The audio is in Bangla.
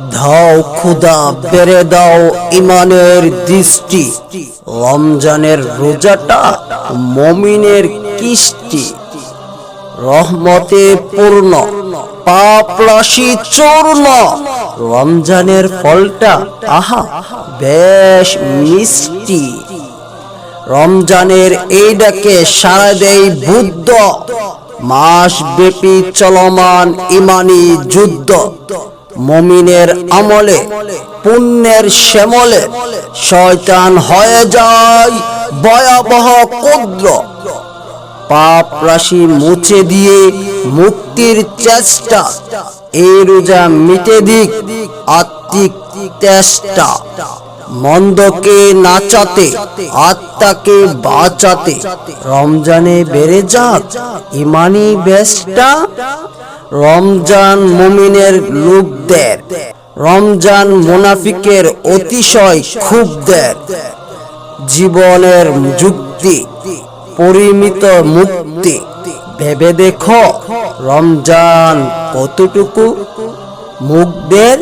দাও খুদা বেড়ে দাও ইমানের দৃষ্টি, রমজানের রোজাটা মুমিনের কিস্তি। রহমতে পূর্ণ পাপ রাশি চূর্ণ, রমজানের ফলটা আহা বেশ মিষ্টি। রমজানের এই ডাকে সাড়া দেয় বুদ্ধ, মাস ব্যাপী চলমান ইমানি যুদ্ধ। মুমিনের আমলে পুণ্যের শ্যামলে শয়তান হয়ে যায় ভয়াবহ ক্ষুদ্র। পাপ রাশি মুছে দিয়ে মুক্তির চেষ্টা, এই রোজা মিটে দিক আত্মিক তেষ্টা। মন্দকে নাচাতে আত্মাকে বাঁচাতে রমজানে বেড়ে যাক ইমানি বেশটা। রমজান মুমিনের লোকদের, রমজান মুনাফিকের অতিশয় ক্ষুব্ধের। জীবনের যুক্তি পরিমিত মুক্তি, ভেবে দেখো রমজান কতটুকু মুগ্ধের।